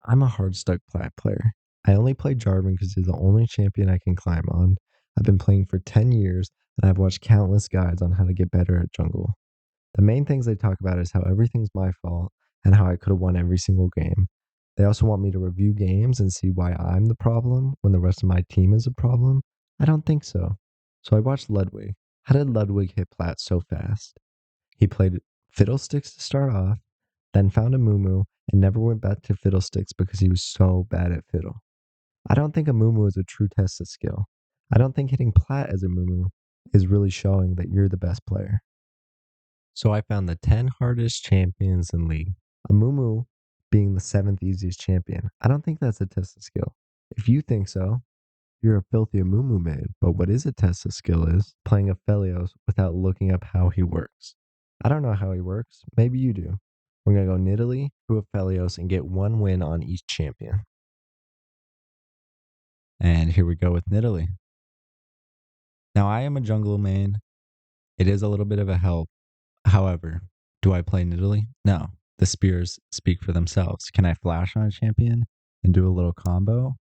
I'm a hard stuck plat player. I only play Jarvan because he's the only champion I can climb on. I've been playing for 10 years and I've watched countless guides on how to get better at jungle. The main things they talk about is how everything's my fault and how I could have won every single game. They also want me to review games and see why I'm the problem when the rest of my team is a problem. I don't think so. So I watched Ludwig. How did Ludwig hit plat so fast? He played Fiddlesticks to start off, then found a Mumu and never went back to Fiddlesticks because he was so bad at Fiddle. I don't think a Mumu is a true test of skill. I don't think hitting plat as a Mumu is really showing that you're the best player. So I found the 10 hardest champions in League. A Mumu being the 7th easiest champion. I don't think that's a test of skill. If you think so, you're a filthy Mumu maid. But what is a test of skill is playing Aphelios without looking up how he works. I don't know how he works. Maybe you do. We're going to go Nidalee to Aphelios and get one win on each champion. And here we go with Nidalee. Now, I am a jungle main. It is a little bit of a help. However, do I play Nidalee? No. The spears speak for themselves. Can I flash on a champion and do a little combo?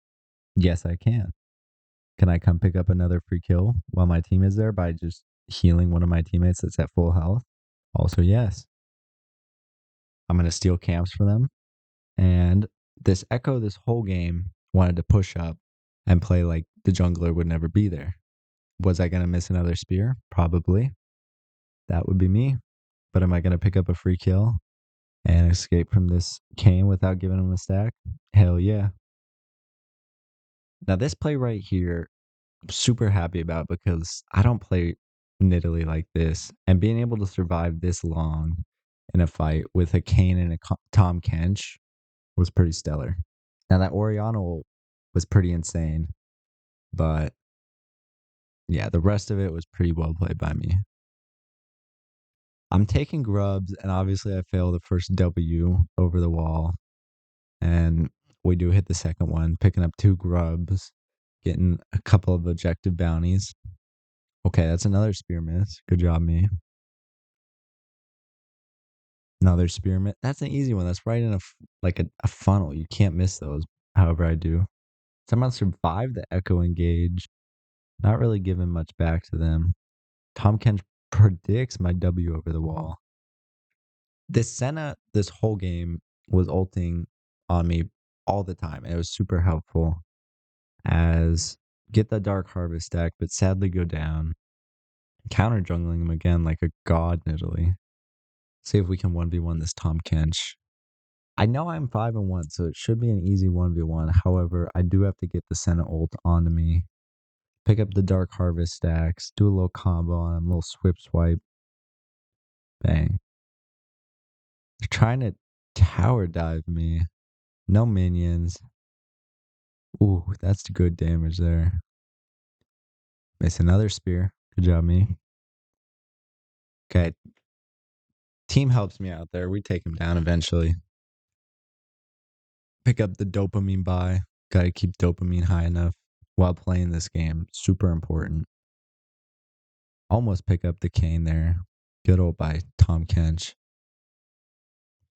Yes, I can. Can I come pick up another free kill while my team is there by just healing one of my teammates that's at full health? Also, yes. I'm going to steal camps for them. And this Echo this whole game wanted to push up and play like the jungler would never be there. Was I going to miss another spear? Probably. That would be me. But am I going to pick up a free kill and escape from this Kane without giving him a stack? Hell yeah. Now, this play right here, I'm super happy about because I don't play Nidalee like this. And being able to survive this long in a fight with a Kane and a Tom Kench was pretty stellar. Now, that Orianna was pretty insane. But yeah, the rest of it was pretty well played by me. I'm taking grubs, and obviously I fail the first W over the wall. And we do hit the second one, picking up 2 grubs, getting a couple of objective bounties. Okay, that's another spear miss. Good job, me. Another spearmint. That's an easy one. That's right in a funnel. You can't miss those. However, I do. Someone survived the Echo engage. Not really giving much back to them. Tom Kench predicts my W over the wall. This Senna, this whole game, was ulting on me all the time. And it was super helpful as get the Dark Harvest stack, but sadly go down. Counter jungling him again like a god in Italy. See if we can 1v1 this Tom Kench. I know I'm 5-1, so it should be an easy 1v1. However, I do have to get the Senna ult onto me. Pick up the Dark Harvest stacks, do a little combo on him, a little swip swipe. Bang. They're trying to tower dive me. No minions. Ooh, that's good damage there. Miss another spear. Good job, me. Okay. Team helps me out there. We take him down eventually. Pick up the dopamine buy. Gotta keep dopamine high enough while playing this game. Super important. Almost pick up the cane there. Good old by Tom Kench.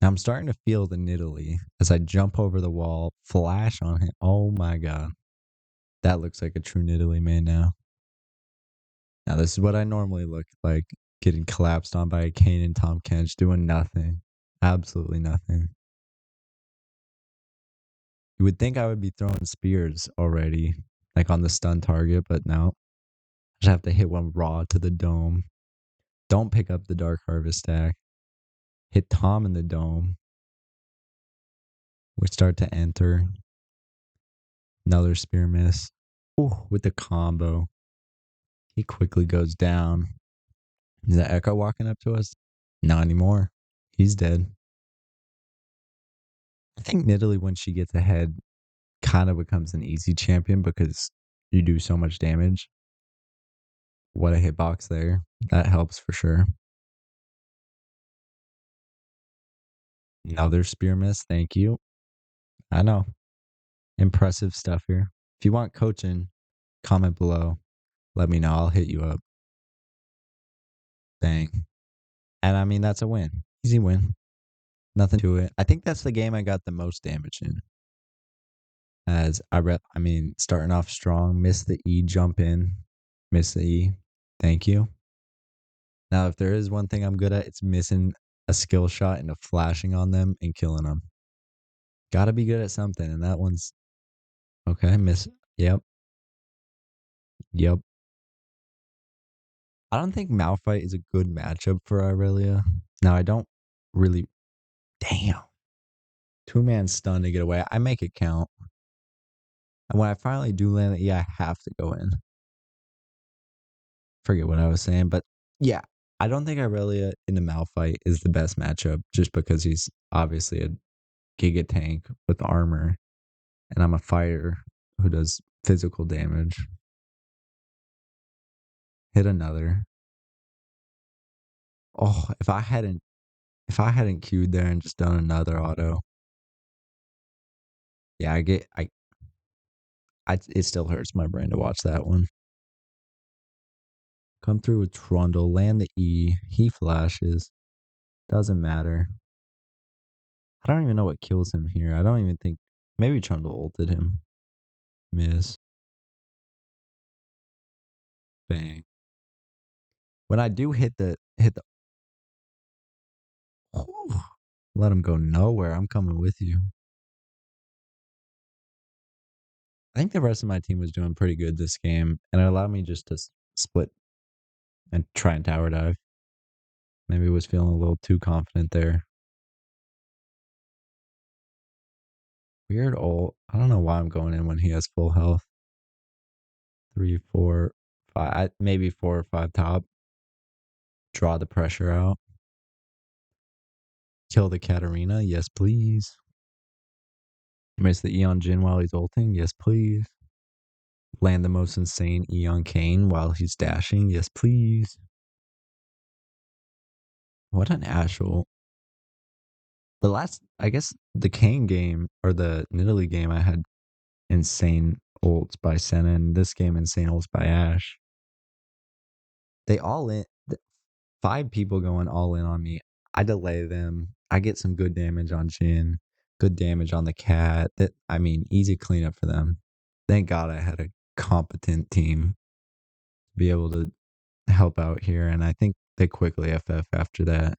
Now I'm starting to feel the Nidalee as I jump over the wall, flash on him. Oh my god. That looks like a true Nidalee man now. Now this is what I normally look like. Getting collapsed on by a Kane and Tom Kench, doing nothing. Absolutely nothing. You would think I would be throwing spears already, like on the stun target, but no. I just have to hit one raw to the dome. Don't pick up the Dark Harvest stack. Hit Tom in the dome. We start to enter. Another spear miss. Ooh, with the combo. He quickly goes down. Is that Echo walking up to us? Not anymore. He's dead. I think Nidalee, when she gets ahead, kind of becomes an easy champion because you do so much damage. What a hitbox there. That helps for sure. Another spear miss. Thank you. I know. Impressive stuff here. If you want coaching, comment below. Let me know. I'll hit you up. Bang. And I mean, that's a win. Easy win. Nothing to it. I think that's the game I got the most damage in. As I mean, starting off strong, miss the E, jump in, miss the E. Thank you. Now, if there is one thing I'm good at, it's missing a skill shot into flashing on them and killing them. Gotta be good at something, and that one's okay. Miss. Yep. Yep. I don't think Malphite is a good matchup for Irelia. Now, I don't really. Damn. Two-man stun to get away. I make it count. And when I finally do land it, yeah, I have to go in. Forget what I was saying, but yeah, I don't think Irelia in the Malphite is the best matchup just because he's obviously a Giga tank with armor, and I'm a fighter who does physical damage. Hit another. Oh, if I hadn't queued there and just done another auto, yeah, it still hurts my brain to watch that one. Come through with Trundle, land the E, he flashes. Doesn't matter. I don't even know what kills him here. I don't even think maybe Trundle ulted him. Miss. Bang. When I do hit the whew, let him go nowhere. I'm coming with you. I think the rest of my team was doing pretty good this game, and it allowed me just to split and try and tower dive. Maybe I was feeling a little too confident there. Weird ult. I don't know why I'm going in when he has full health. 3, 4, 5. Maybe 4 or 5 top. Draw the pressure out. Kill the Katarina. Yes, please. Miss the Eon Jin while he's ulting. Yes, please. Land the most insane Eon Kane while he's dashing. Yes, please. What an Ashel. I guess the Kane game or the Nidalee game, I had insane ults by Senna, and this game, insane ults by Ashe. They all in, 5 people going all in on me. I delay them. I get some good damage on Jin, good damage on the cat. I mean, easy cleanup for them. Thank God I had a competent team to be able to help out here, and I think they quickly FF after that.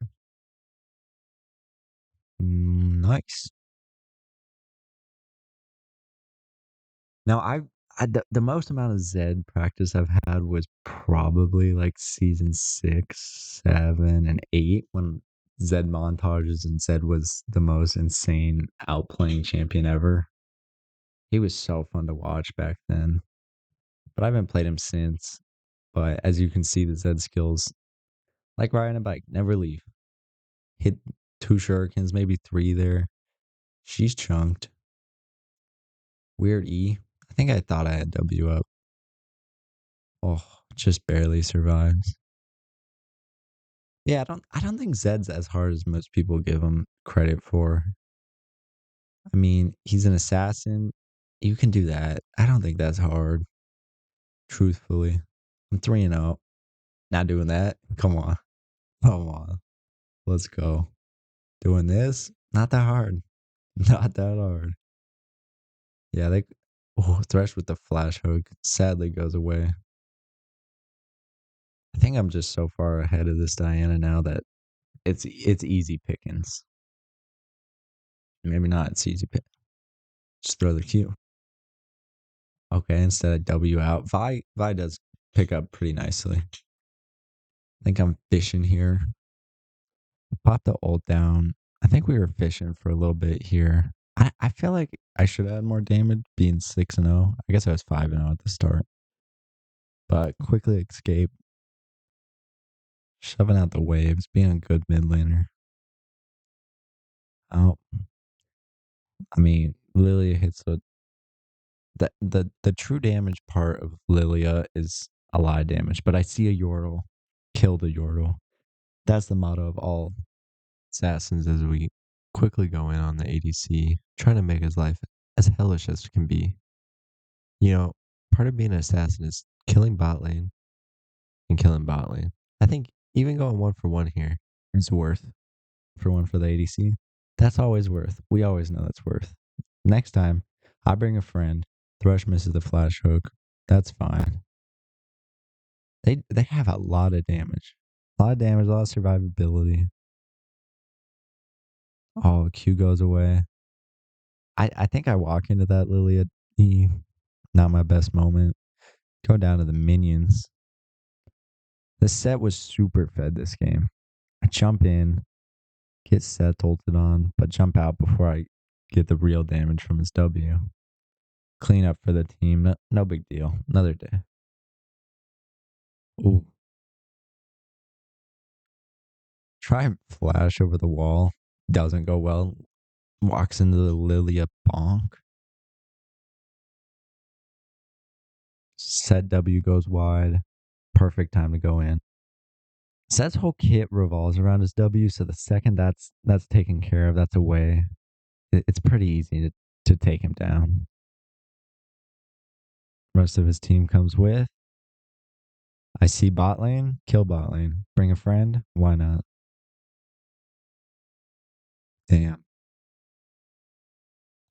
Nice. Now the most amount of Zed practice I've had was probably like season 6, 7, and 8 when Zed montages and Zed was the most insane outplaying champion ever. He was so fun to watch back then. But I haven't played him since. But as you can see, the Zed skills, like riding a bike, never leave. Hit 2 shurikens, maybe 3 there. She's chunked. Weird E. I think I thought I had W up. Oh, just barely survives. Yeah, I don't think Zed's as hard as most people give him credit for. I mean, he's an assassin. You can do that. I don't think that's hard. Truthfully. I'm 3-0. Not doing that. Come on. Come on. Let's go. Doing this? Not that hard. Not that hard. Yeah, Thresh with the flash hook sadly goes away. I think I'm just so far ahead of this Diana now that it's easy pickings. Maybe not. It's easy pick. Just throw the Q. Okay, instead of W out. Vi does pick up pretty nicely. I think I'm fishing here. Pop the ult down. I think we were fishing for a little bit here. I feel like I should add more damage being 6-0. I guess I was 5-0 at the start. But quickly escape. Shoving out the waves, being a good mid laner. Oh, I mean, Lilia hits the true damage part of Lilia is ally damage, but I see a Yordle, kill the Yordle. That's the motto of all assassins as we quickly go in on the ADC, trying to make his life as hellish as it can be. You know, part of being an assassin is killing bot lane and killing bot lane. I think even going 1-for-1 here is worth for one for the ADC. That's always worth. We always know that's worth. Next time, I bring a friend. Thresh misses the flash hook. That's fine. They have a lot of damage. A lot of damage, a lot of survivability. Oh, Q goes away. I think I walk into that Lily at E. Not my best moment. Go down to the minions. The set was super fed this game. I jump in, get set ulted on, but jump out before I get the real damage from his W. Clean up for the team. No big deal. Another day. Ooh. Try and flash over the wall. Doesn't go well. Walks into the Lilia bonk. Set W goes wide. Perfect time to go in. Set's whole kit revolves around his W, so the second that's taken care of, that's away. It's pretty easy to take him down. Rest of his team comes with. I see bot lane, kill bot lane. Bring a friend, why not? Damn.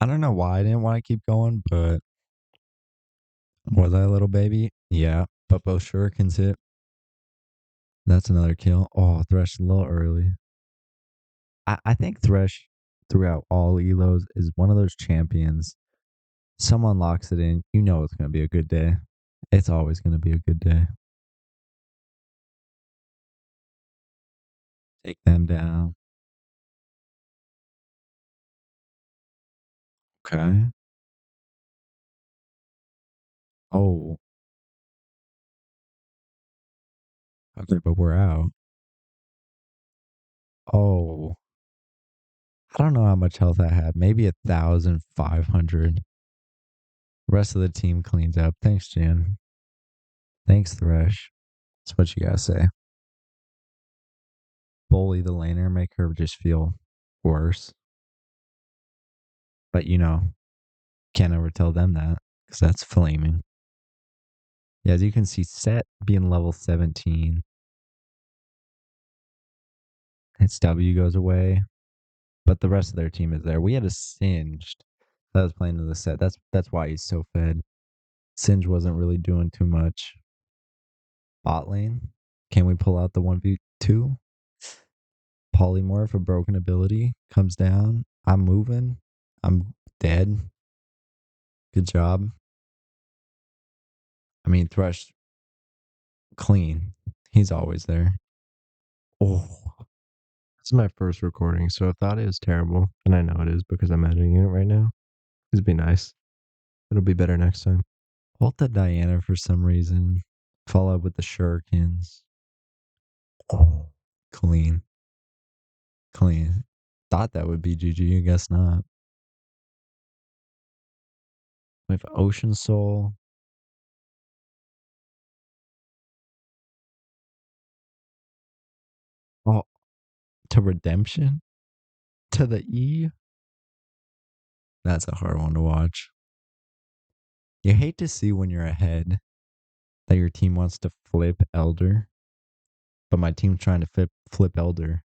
I don't know why I didn't want to keep going, but was I a little baby? Yeah, but both shurikens hit. That's another kill. Oh, Thresh a little early. I think Thresh throughout all elos is one of those champions. Someone locks it in, you know it's going to be a good day. It's always going to be a good day. Take them down. Okay. Oh, okay, but we're out. Oh, I don't know how much health I had. Maybe 1,500. Rest of the team cleans up. Thanks, Jan. Thanks, Thresh. That's what you gotta say. Bully the laner, make her just feel worse. But can't ever tell them that because that's flaming. Yeah, as you can see, Set being level 17. Its W goes away, but the rest of their team is there. We had a Singed that was playing to the Set. That's why he's so fed. Singe wasn't really doing too much. Bot lane. Can we pull out the 1v2? Polymorph, a broken ability, comes down. I'm moving. I'm dead. Good job. I mean, Thresh, clean. He's always there. Oh, This is my first recording, so if the audio is terrible, and I know it is because I'm editing it right now, please be nice. It'll be better next time. ult the Diana for some reason. Follow up with the shurikens. Oh, clean. Clean. Thought that would be GG. I guess not. We have Ocean Soul. Oh, to Redemption? To the E? That's a hard one to watch. You hate to see when you're ahead that your team wants to flip Elder, but my team's trying to flip Elder.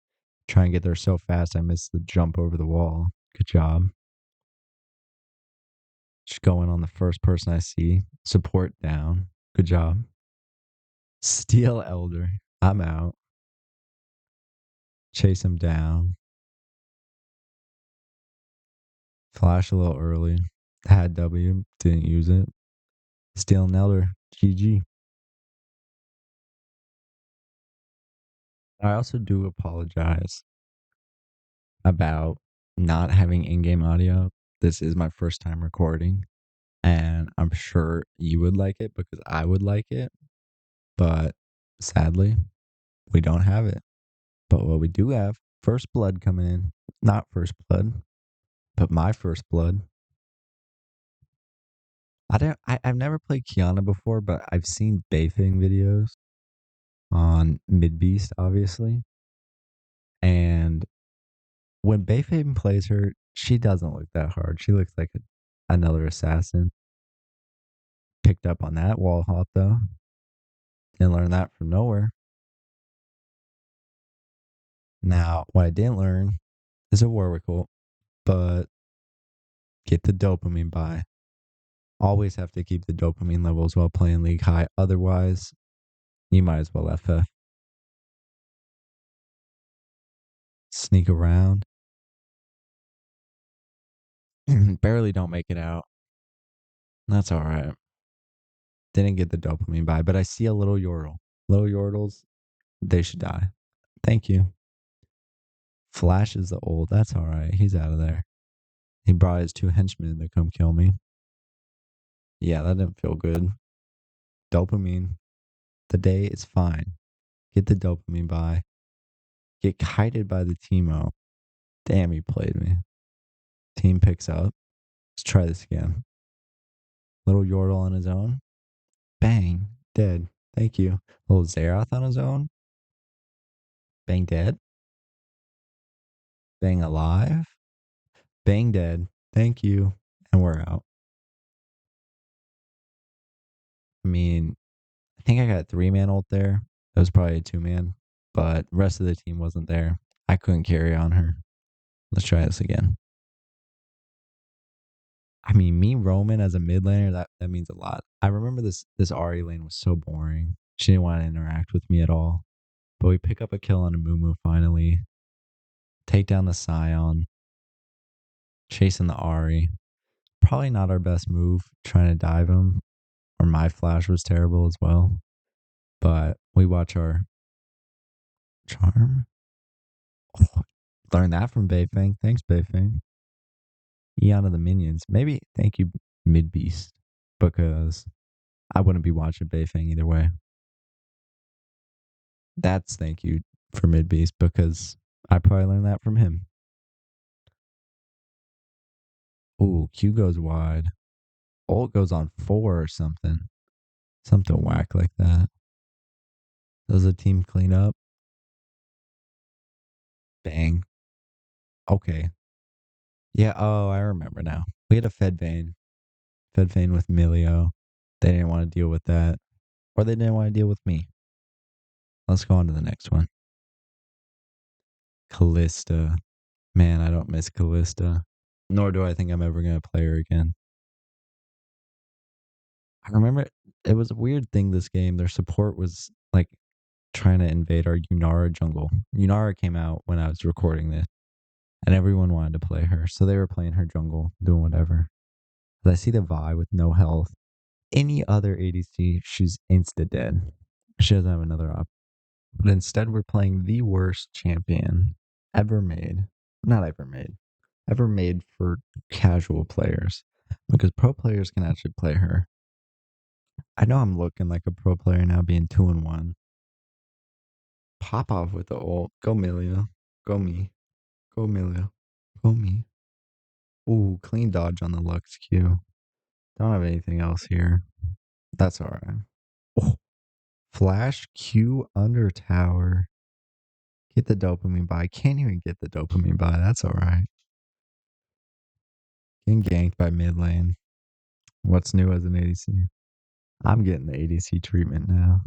Try and get there so fast I missed the jump over the wall. Good job. Just going on the first person I see. Support down. Good job. Steal Elder. I'm out. Chase him down. Flash a little early. Had W. Didn't use it. Steal an Elder. GG. I also do apologize about not having in-game audio. This is my first time recording, and I'm sure you would like it because I would like it, but sadly, we don't have it. But what we do have, first blood coming in. Not first blood, but my first blood. I've never played Kiana before, but I've seen Bayfang videos on Mid Beast, obviously. And when Bayfang plays her, she doesn't look that hard. She looks like another assassin. Picked up on that wall hop though. Didn't learn that from nowhere. Now, what I didn't learn is a Warwick ult, but get the dopamine buy. Always have to keep the dopamine levels while playing League high. Otherwise, you might as well FF. Sneak around. Barely don't make it out. That's all right. Didn't get the dopamine buy, but I see a little Yordle. Little Yordles, they should die. Thank you. Flash is the old. That's all right. He's out of there. He brought his 2 henchmen to come kill me. Yeah, that didn't feel good. Dopamine. The day is fine. Get the dopamine buy. Get kited by the Teemo. Damn, he played me. Team picks up. Let's try this again. Little Yordle on his own. Bang. Dead. Thank you. Little Xerath on his own. Bang dead. Bang alive. Bang dead. Thank you. And we're out. I mean, I think I got 3-man ult there. It was probably a 2-man, but the rest of the team wasn't there. I couldn't carry on her. Let's try this again. I mean, me roaming as a mid laner, that means a lot. I remember this Ahri lane was so boring. She didn't want to interact with me at all. But we pick up a kill on a Mumu finally. Take down the Scion. Chasing the Ahri. Probably not our best move, trying to dive him. Or my flash was terrible as well. But we watch our charm. Oh, learned that from Beifeng. Thanks, Beifeng. Eon of the minions. Maybe thank you, Mid Beast, because I wouldn't be watching Beifeng either way. That's thank you for Mid Beast because I probably learned that from him. Ooh, Q goes wide. Ult goes on 4 or something. Something whack like that. Does the team clean up? Bang. Okay. Yeah, oh, I remember now. We had a Fed Vayne. Fed Vayne with Milio. They didn't want to deal with that. Or they didn't want to deal with me. Let's go on to the next one. Callista. Man, I don't miss Callista. Nor do I think I'm ever going to play her again. I remember it was a weird thing this game. Their support was like trying to invade our Yunara jungle. Yunara came out when I was recording this, and everyone wanted to play her. So they were playing her jungle, doing whatever. But I see the Vi with no health. Any other ADC, she's insta dead. She doesn't have another op. But instead, we're playing the worst champion ever made. Not ever made. Ever made for casual players. Because pro players can actually play her. I know I'm looking like a pro player now, being 2-1. Pop off with the ult. Go Millia. Go me. Go Millia. Go me. Ooh, clean dodge on the Lux Q. Don't have anything else here. That's alright. Oh, flash Q under tower. Get the dopamine buy. Can't even get the dopamine buy. That's alright. Getting ganked by mid lane. What's new as an ADC? I'm getting the ADC treatment now.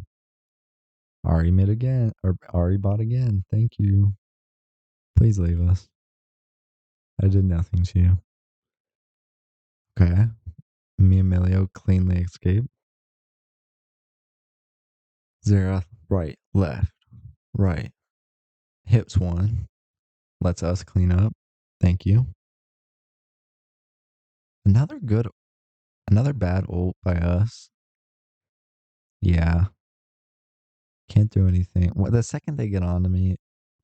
Ari mid again. Or Ari bot again. Thank you. Please leave us. I did nothing to you. Okay. Me and Emilio cleanly escape. Xerath, right, left, right. Hits one. Lets us clean up. Thank you. Another bad ult by us. Yeah. Can't do anything. Well, the second they get on to me,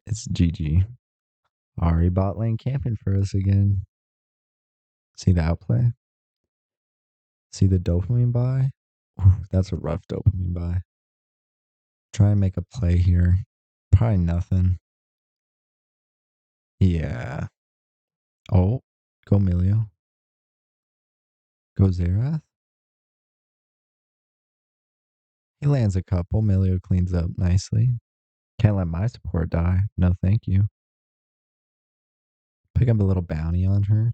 it's GG. Ari bot lane camping for us again. See the outplay? See the dopamine buy? Ooh, that's a rough dopamine buy. Try and make a play here. Probably nothing. Yeah. Oh, go Milio. Go Xerath. He lands a couple. Milio cleans up nicely. Can't let my support die. No, thank you. Pick up a little bounty on her.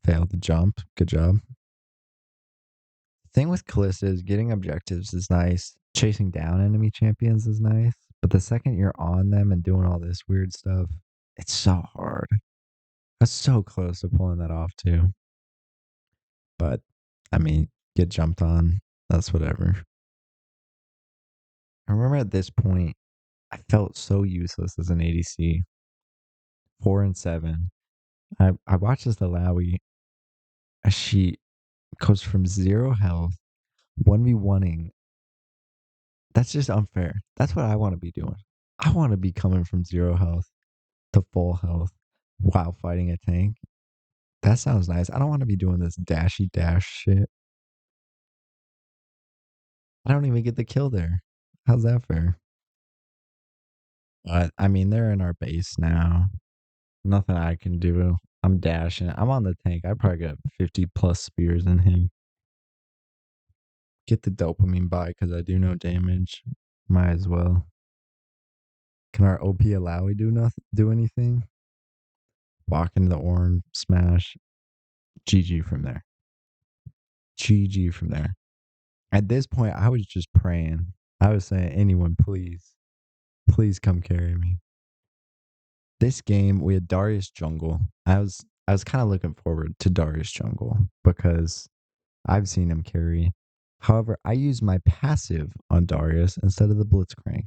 Failed the jump. Good job. Thing with Kalista is getting objectives is nice. Chasing down enemy champions is nice. But the second you're on them and doing all this weird stuff, it's so hard. I was so close to pulling that off too. But I mean, get jumped on. That's whatever. I remember at this point, I felt so useless as an ADC. 4 and 7. I watched this Alawi. She goes from 0 health, 1v1ing. That's just unfair. That's what I want to be doing. I want to be coming from 0 health to full health while fighting a tank. That sounds nice. I don't want to be doing this dashy dash shit. I don't even get the kill there. How's that fair? But I mean, they're in our base now. Nothing I can do. I'm dashing. I'm on the tank. I probably got 50 plus spears in him. Get the dopamine buy because I do no damage. Might as well. Can our OP Alawi do anything? Walk into the orange, smash. GG from there. GG from there. At this point, I was just praying. I was saying, anyone, please come carry me. This game, we had Darius jungle. I was kind of looking forward to Darius jungle because I've seen him carry. However, I used my passive on Darius instead of the Blitzcrank.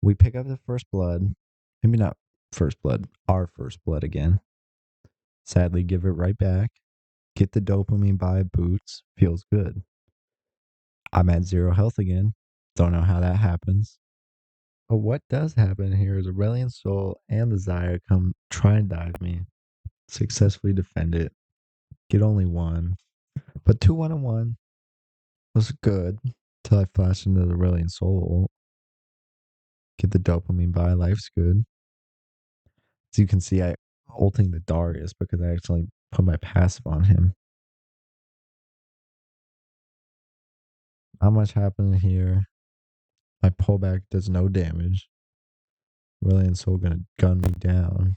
We pick up the first blood. Maybe not first blood, our first blood again. Sadly, give it right back. Get the dopamine buy boots. Feels good. I'm at 0 health again. Don't know how that happens. But what does happen here is Aurelion Soul and the Zaya come try and dive me. Successfully defend it. Get only one. But 2 1 and 1 was good. Till I flashed into the Aurelion Soul. Get the dopamine buy. Life's good. As you can see, I ulting the Darius because I actually put my passive on him. Not much happening here. My pullback does no damage. Aurelion Soul gonna gun me down.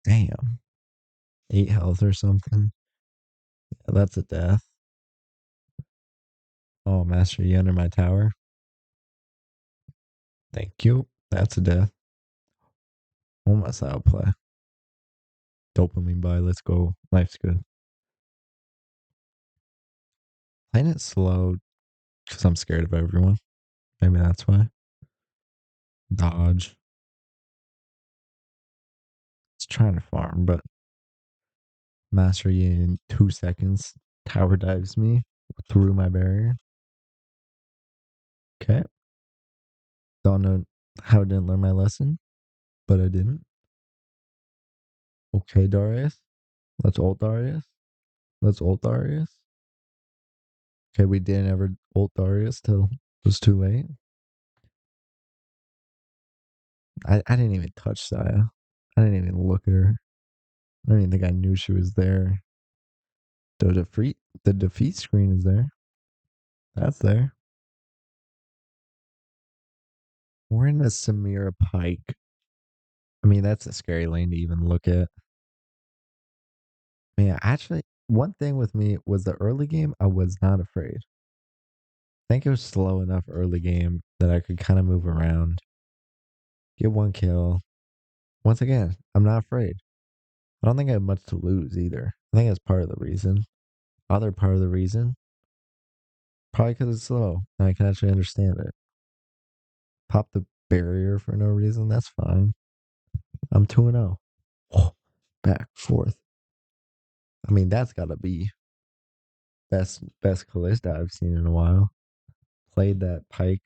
Damn. 8 health or something. That's a death. Oh, Master Yi under my tower. Thank you. That's a death. Oh, my style play. Dopamine buy. Let's go. Life's good. Playing it slow because I'm scared of everyone. Maybe that's why. Dodge. It's trying to farm, but Master Yi in 2 seconds tower dives me through my barrier. Okay. Don't know how I didn't learn my lesson, but I didn't. Okay, Darius. Let's ult Darius. Let's ult Darius. Okay, we didn't ever ult Darius till it was too late. I didn't even touch Saya. I didn't even look at her. I don't even think I knew she was there. The defeat screen is there. That's there. We're in the Samira Pike. I mean, that's a scary lane to even look at. Man, actually, one thing with me was the early game, I was not afraid. I think it was slow enough early game that I could kind of move around, get one kill. Once again, I'm not afraid. I don't think I have much to lose either. I think that's part of the reason. Other part of the reason, probably because it's slow and I can actually understand it. Pop the barrier for no reason, that's fine. I'm 2-0. Back, forth. I mean, that's got to be best Callista I've seen in a while. Played that Pike,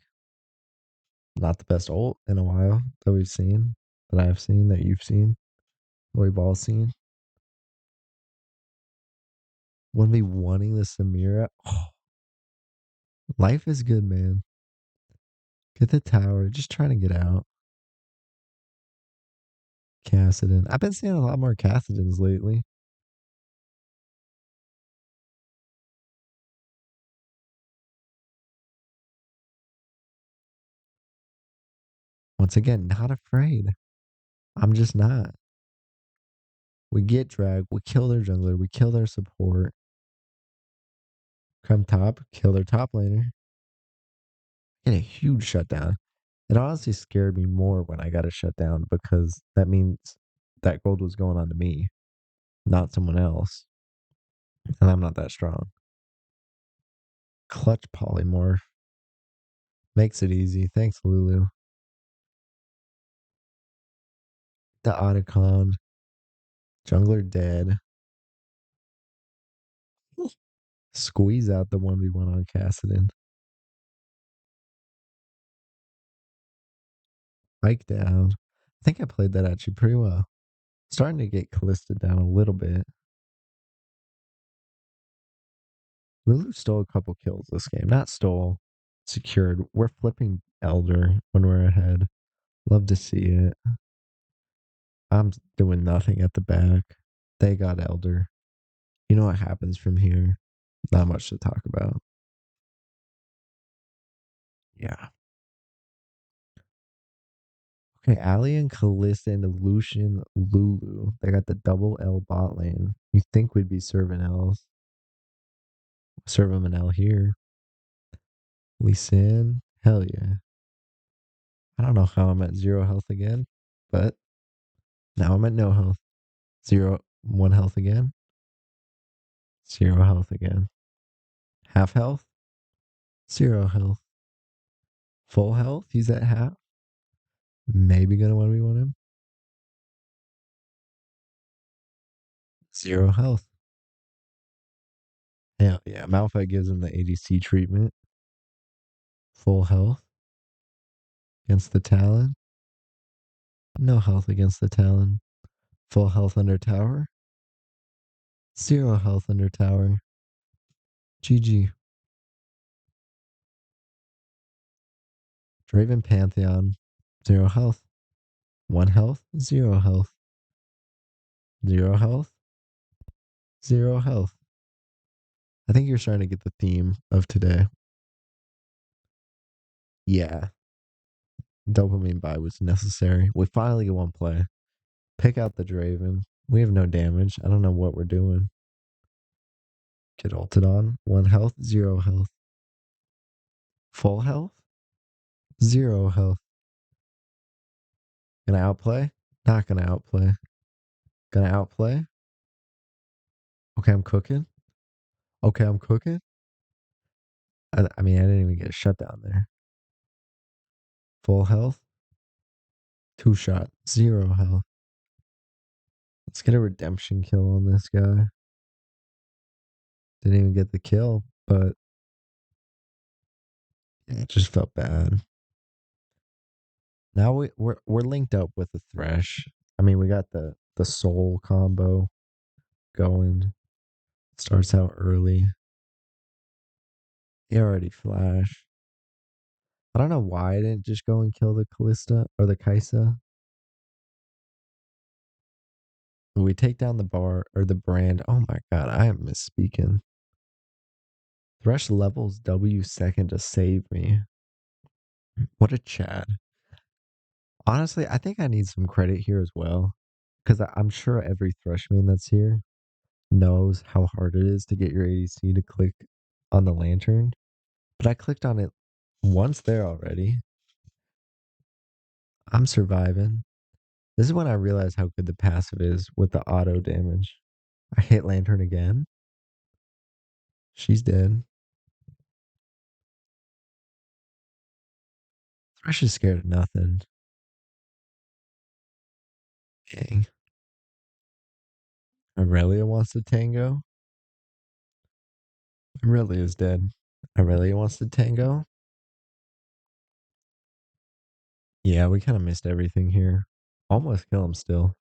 not the best ult in a while that we've seen, that I've seen, that you've seen, that we've all seen. When we wanting the Samira, life is good, man. Get the tower, just trying to get out. Cassidon. I've been seeing a lot more Cassidons lately. Once again, not afraid. I'm just not. We get dragged. We kill their jungler. We kill their support. Come top, kill their top laner. Get a huge shutdown. It honestly scared me more when I got a shutdown because that means that gold was going on to me, not someone else. and I'm not that strong. Clutch polymorph makes it easy. Thanks, Lulu. The Otacon. Jungler dead. Squeeze out the 1v1 on Cassidon. Spike down. I think I played that actually pretty well. Starting to get Callista down a little bit. Lulu stole a couple kills this game. Not stole, secured. We're flipping Elder when we're ahead. Love to see it. I'm doing nothing at the back. They got Elder. You know what happens from here? Not much to talk about. Yeah. Okay, Ali and Kalista and Lucian Lulu. They got the double L bot lane. You think we'd be serving L's. Serve them an L here. Lee Sin. Hell yeah. I don't know how I'm at 0 health again, but now I'm at no health. 1 health again. 0 health again. Half health. 0 health. Full health. He's at half. Maybe gonna 1v1 him. 0 health. Hell yeah. Malphite gives him the ADC treatment. Full health. Against the Talon. No health against the Talon. Full health under tower. 0 health under tower. GG. Draven Pantheon. 0 health. 1 health. 0 health. 0 health. 0 health. I think you're starting to get the theme of today. Yeah. Dopamine buy was necessary. We finally get one play. Pick out the Draven. We have no damage. I don't know what we're doing. Get ulted on. 1 health, 0 health. Full health, 0 health. Gonna outplay? Not gonna outplay. Gonna outplay? Okay, I'm cooking. Okay, I'm cooking. I mean, I didn't even get a shutdown there. Full health, 2 shot, 0 health. Let's get a redemption kill on this guy. Didn't even get the kill, but it just felt bad. Now we're linked up with the Thresh. I mean, we got the soul combo going. Starts out early. He already flashed. I don't know why I didn't just go and kill the Callista or the Kaisa. We take down the bar or the brand. Oh my god, I am misspeaking. Thresh levels W second to save me. What a Chad. Honestly, I think I need some credit here as well. Because I'm sure every Thresh main that's here knows how hard it is to get your ADC to click on the lantern. But I clicked on it once there already. I'm surviving. This is when I realize how good the passive is with the auto damage. I hit lantern again. She's dead. Thresh is scared of nothing. Dang. Aurelia wants to tango. Aurelia is dead. Aurelia wants to tango. Yeah, we kind of missed everything here. Almost kill him still.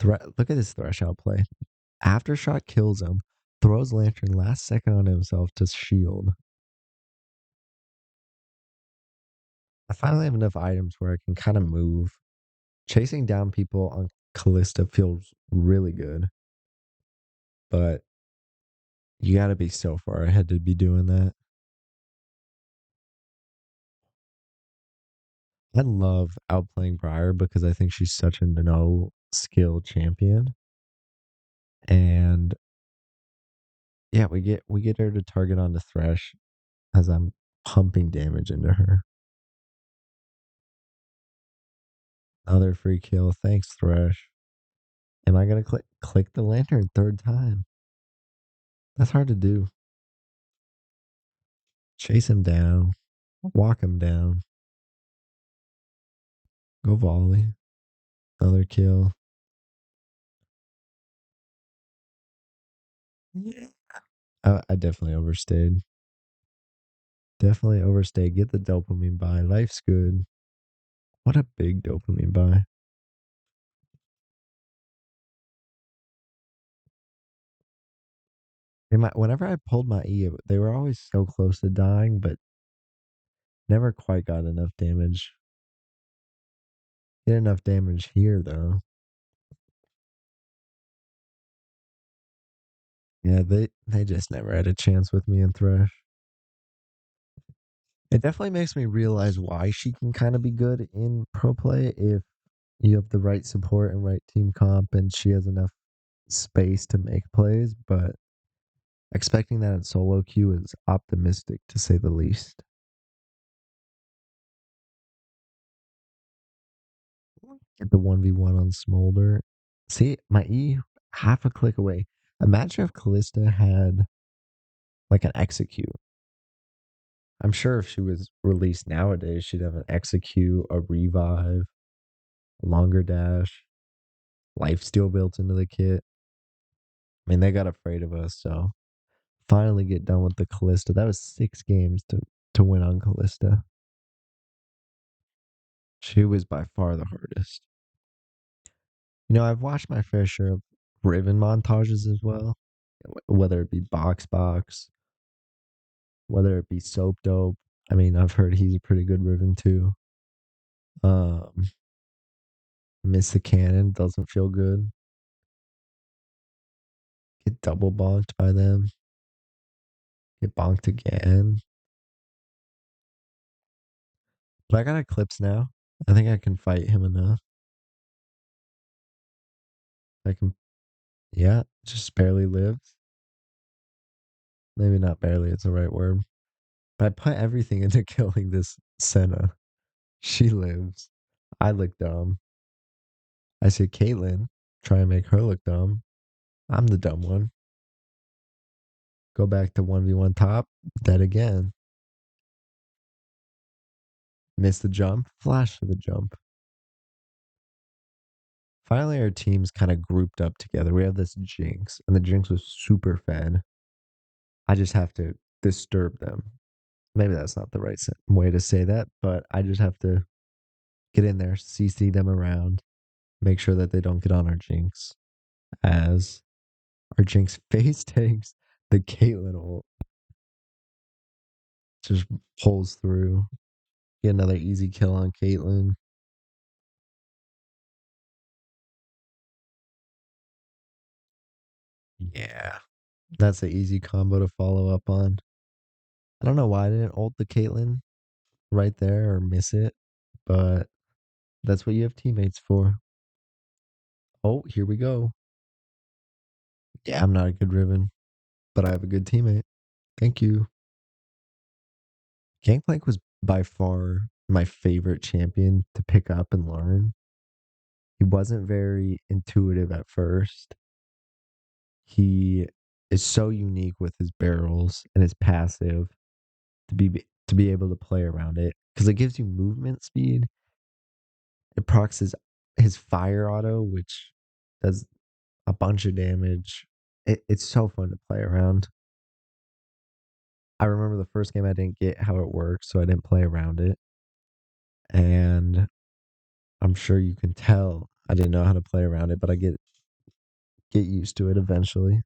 Look at this Thresh outplay. Aftershock kills him. Throws lantern last second on himself to shield. I finally have enough items where I can kind of move. Chasing down people on Callista feels really good. But you got to be so far ahead to be doing that. I love outplaying Briar because I think she's such a no skill champion. And yeah, we get her to target on the Thresh as I'm pumping damage into her. Another free kill. Thanks, Thresh. Am I gonna click the lantern third time? That's hard to do. Chase him down, walk him down, go volley, another kill. Yeah. I definitely overstayed. Definitely overstayed. Get the dopamine buy. Life's good. What a big dopamine buy. Whenever I pulled my E, they were always so close to dying, but never quite got enough damage. Get enough damage here, though. Yeah, they just never had a chance with me in Thresh. It definitely makes me realize why she can kind of be good in pro play if you have the right support and right team comp and she has enough space to make plays, but expecting that in solo queue is optimistic to say the least. Get the 1v1 on Smolder. See, my E half a click away. Imagine if Callista had like an execute. I'm sure if she was released nowadays, she'd have an execute, a revive, a longer dash, life steal built into the kit. I mean, they got afraid of us, so finally get done with the Callista. That was 6 games to win on Callista. She was by far the hardest. I've watched my fair share of Riven montages as well, whether it be Box, whether it be Soap Dope. I mean, I've heard he's a pretty good Riven too. Um, Miss the Cannon doesn't feel good. Get double bonked by them. Get bonked again. But I got Eclipse now. I think I can fight him enough. I can, yeah, just barely lives. Maybe not barely, it's the right word. But I put everything into killing this Senna. She lives. I look dumb. I say Caitlyn, try and make her look dumb. I'm the dumb one. Go back to 1v1 top, dead again. Miss the jump, flash for the jump. Finally, our teams kind of grouped up together. We have this Jinx, and the Jinx was super fed. I just have to disturb them. Maybe that's not the right way to say that, but I just have to get in there, CC them around, make sure that they don't get on our Jinx. As our Jinx face takes the Caitlyn ult, just pulls through. Get another easy kill on Caitlyn. Yeah, that's an easy combo to follow up on. I don't know why I didn't ult the Caitlyn right there or miss it, but that's what you have teammates for. Oh, here we go. Yeah, I'm not a good Riven, but I have a good teammate. Thank you. Gangplank was by far my favorite champion to pick up and learn. He wasn't very intuitive at first. He is so unique with his barrels and his passive to be able to play around it because it gives you movement speed. It procs his fire auto, which does a bunch of damage. It's so fun to play around. I remember the first game I didn't get how it works, so I didn't play around it. And I'm sure you can tell I didn't know how to play around it, but I get used to it eventually.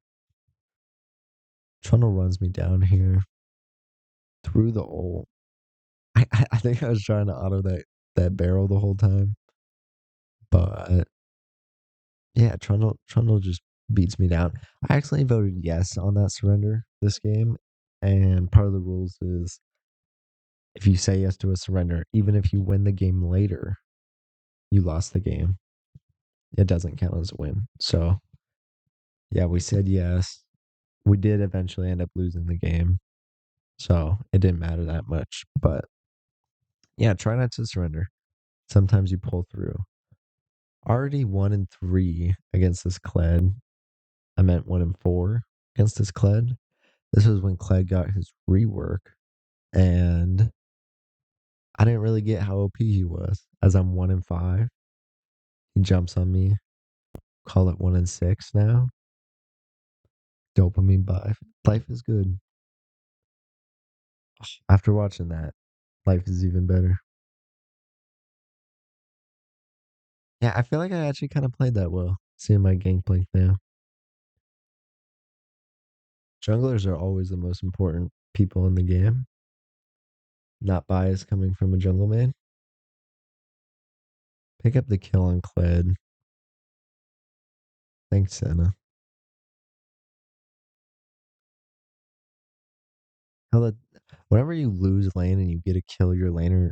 Trundle runs me down here through the ult. I think I was trying to auto that barrel the whole time, but yeah, Trundle just beats me down. I actually voted yes on that surrender this game, and part of the rules is if you say yes to a surrender, even if you win the game later, you lost the game. It doesn't count as a win. So yeah, we said yes. We did eventually end up losing the game, so it didn't matter that much. But yeah, try not to surrender. Sometimes you pull through. Already 1-3 against this Kled. I meant 1-4. against this Kled. This was when Kled got his rework, and I didn't really get how OP he was. As I'm 1-5, he jumps on me. Call it 1-6 now. Dopamine buy. Life is good. After watching that, life is even better. Yeah, I feel like I actually kind of played that well. Seeing my gangplank now. Junglers are always the most important people in the game. Not bias coming from a jungle man. Pick up the kill on Kled. Thanks, Senna. How the Whenever you lose lane and you get to kill your laner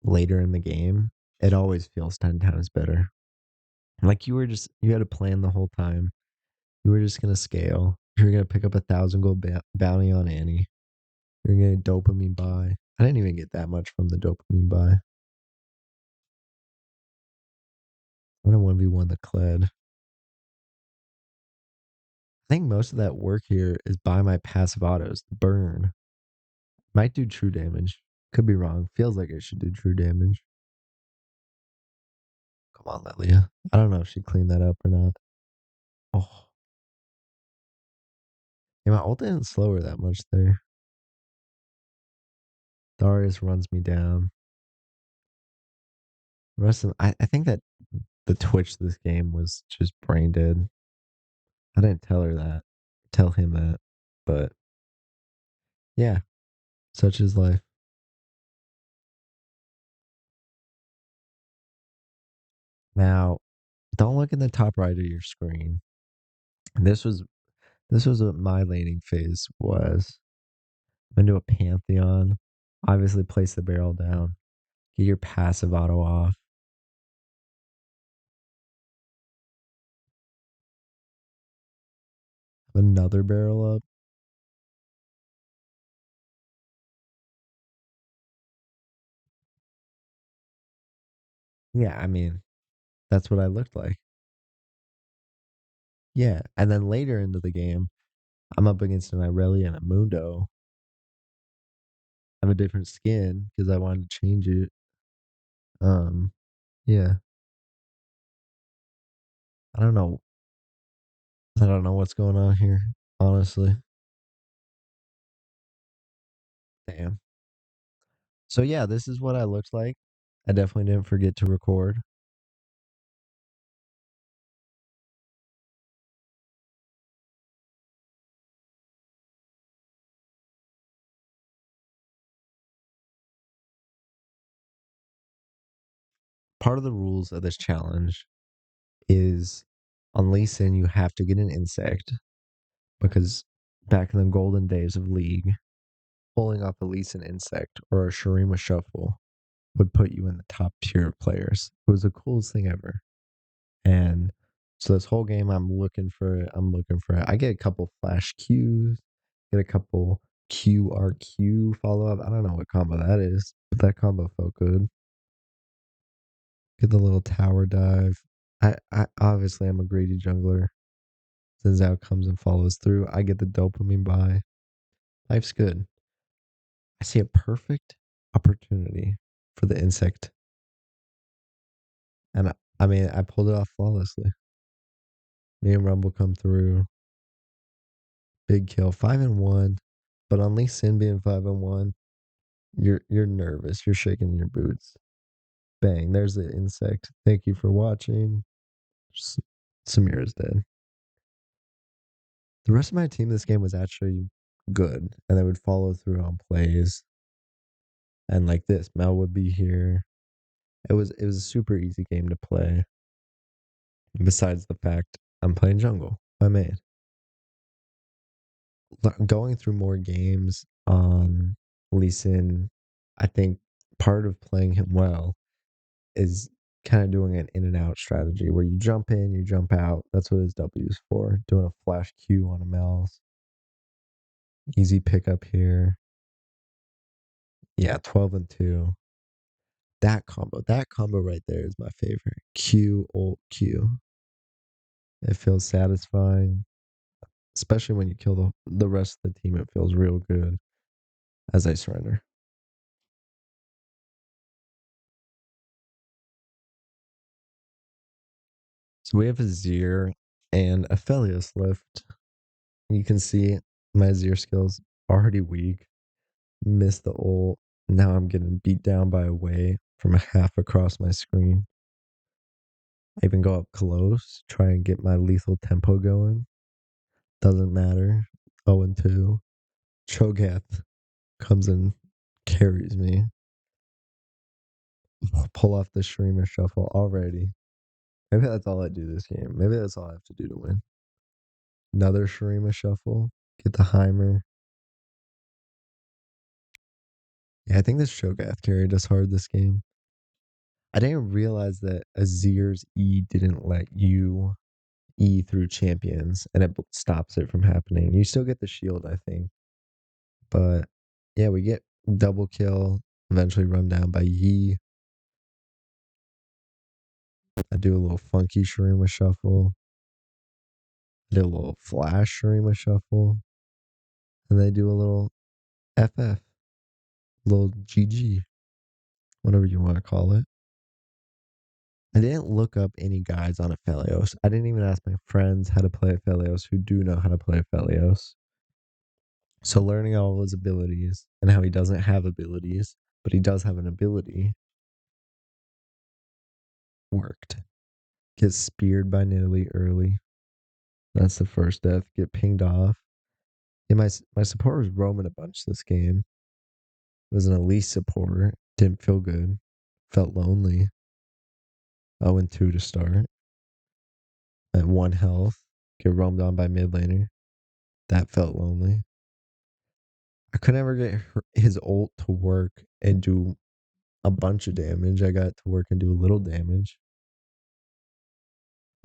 later in the game, it always feels 10 times better. Like you had a plan the whole time. You were just gonna scale. You were gonna pick up 1,000 gold bounty on Annie. You're gonna dopamine buy. I didn't even get that much from the dopamine buy. I don't want to be one that Kled. I think most of that work here is by my passive autos. Burn might do true damage. Could be wrong. Feels like it should do true damage. Come on, Lilia. I don't know if she cleaned that up or not. Oh, yeah, my ult didn't slow her that much there. Darius runs me down. The rest of I think that the Twitch this game was just brain dead. I didn't tell her that. Tell him that. But yeah, such is life. Now, don't look in the top right of your screen. This was what my laning phase was. I'm into a Pantheon. Obviously place the barrel down. Get your passive auto off. Another barrel up. Yeah, I mean, that's what I looked like. Yeah. And then later into the game, I'm up against an Irelia and a Mundo. I have a different skin because I wanted to change it. Um, yeah. I don't know. I don't know what's going on here, honestly. Damn. So yeah, this is what I looked like. I definitely didn't forget to record. Part of the rules of this challenge is on Lee Sin, you have to get an insect because back in the golden days of League, pulling off a Lee Sin insect or a Shurima shuffle would put you in the top tier of players. It was the coolest thing ever. And so this whole game, I'm looking for it. I get a couple flash Qs, get a couple QRQ follow up. I don't know what combo that is, but that combo felt good. Get the little tower dive. I obviously I'm a greedy jungler. Since out comes and follows through, I get the dopamine buy. Life's good. I see a perfect opportunity for the insect. And I mean, I pulled it off flawlessly. Me and Rumble come through. Big kill, 5-1. But on Lee Sin being 5-1, you're nervous. You're shaking your boots. Bang! There's the insect. Thank you for watching. Samira's dead. The rest of my team this game was actually good, and they would follow through on plays. And like this, Mel would be here. It was a super easy game to play. Besides the fact I'm playing jungle, my man. Going through more games on Lee Sin, I think part of playing him well is kind of doing an in and out strategy where you jump in, you jump out. That's what his W is for. Doing a flash Q on a mouse. Easy pickup here. Yeah, 12-2. That combo right there is my favorite. Q ult Q. It feels satisfying. especially when you kill the rest of the team. It feels real good as I surrender. So we have Azir and Aphelios left. You can see my Azir skills already weak. Missed the ult. Now I'm getting beat down by a way from a half across my screen. I even go up close, try and get my lethal tempo going. Doesn't matter. 0 and 2. Cho'Gath comes and carries me. Pull off the Shreemer shuffle already. Maybe that's all I do this game. Maybe that's all I have to do to win. Another Shreemer shuffle. Get the Heimer. Yeah, I think this Cho'Gath carried us hard this game. I didn't realize that Azir's E didn't let you E through champions and it stops it from happening. You still get the shield, I think. But yeah, we get double kill, eventually run down by Yi. I do a little funky Shurima shuffle. I do a little flash Shurima shuffle. And they do a little FF, little GG, whatever you want to call it. I didn't look up any guides on Aphelios. I didn't even ask my friends how to play Aphelios who do know how to play Aphelios. So learning all his abilities and how he doesn't have abilities, but he does have an ability, worked. Get speared by Nidalee early. That's the first death. Get pinged off. Yeah, my support was roaming a bunch this game. It was an elite support. Didn't feel good. Felt lonely. 0 and 2 to start. At 1 health. Get roamed on by mid laner. That felt lonely. I could never get his ult to work and do a bunch of damage. I got it to work and do a little damage.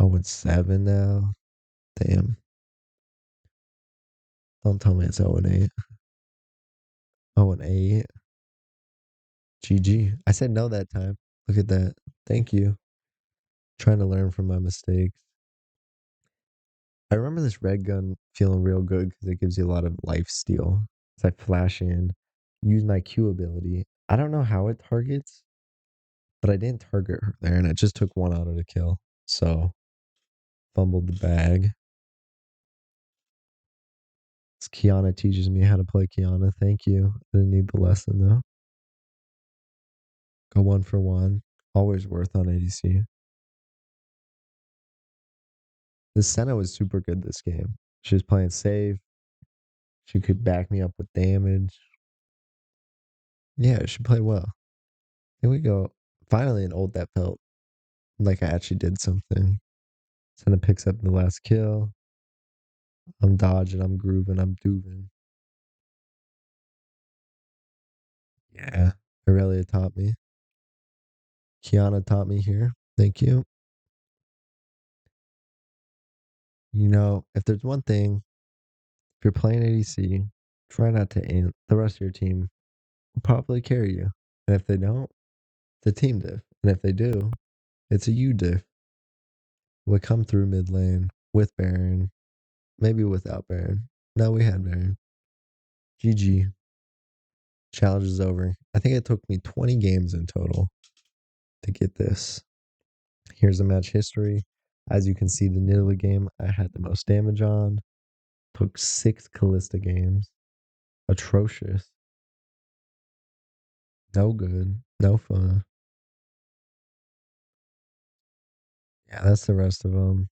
0 and 7 now. Damn. Don't tell me it's 0 and 8. 0 and 8. GG. I said no that time. Look at that. Thank you. Trying to learn from my mistakes. I remember this red gun feeling real good because it gives you a lot of life steal. As I flash in, use my Q ability. I don't know how it targets, but I didn't target her there, and it just took 1 auto to kill. So, fumbled the bag. This Kiana teaches me how to play Kiana. Thank you. I didn't need the lesson though. Go 1 for 1. Always worth on ADC. This Senna was super good this game. She was playing safe. She could back me up with damage. Yeah, she played well. Here we go. Finally, an ult that felt like I actually did something. Senna picks up the last kill. I'm dodging, I'm grooving, I'm dooving. Yeah, Aurelia taught me. Kiana taught me here. Thank you. You know, if there's one thing, if you're playing ADC, try not to aim. The rest of your team will probably carry you. And if they don't, it's a team diff. And if they do, it's a you diff. We come through mid lane with Baron, maybe without Baron. No, we had Baron. GG. Challenge is over. I think it took me 20 games in total to get this. Here's the match history. As you can see, the Nidalee game I had the most damage on. Took 6 Callista games. Atrocious. No good. No fun. Yeah, that's the rest of them.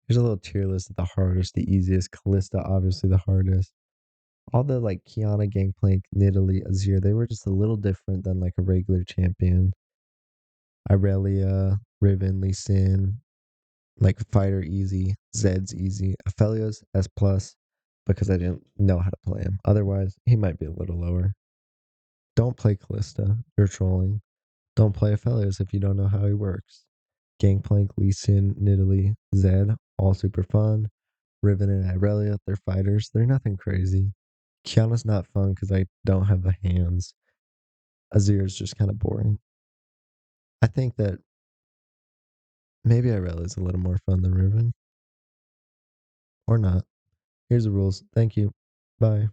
Here's a little tier list of the hardest, the easiest. Callista, obviously the hardest. All the like Kiana, Gangplank, Nidalee, Azir, they were just a little different than like a regular champion. Irelia, Riven, Lee Sin, like Fighter easy, Zed's easy, Aphelios S plus because I didn't know how to play him. Otherwise, he might be a little lower. Don't play Callista. You're trolling. Don't play Aphelios if you don't know how he works. Gangplank, Lee Sin, Nidalee, Zed, all super fun. Riven and Irelia, they're fighters. They're nothing crazy. Kiana's not fun because I don't have the hands. Azir is just kind of boring. I think that maybe Irelia's a little more fun than Riven. Or not. Here's the rules. Thank you. Bye.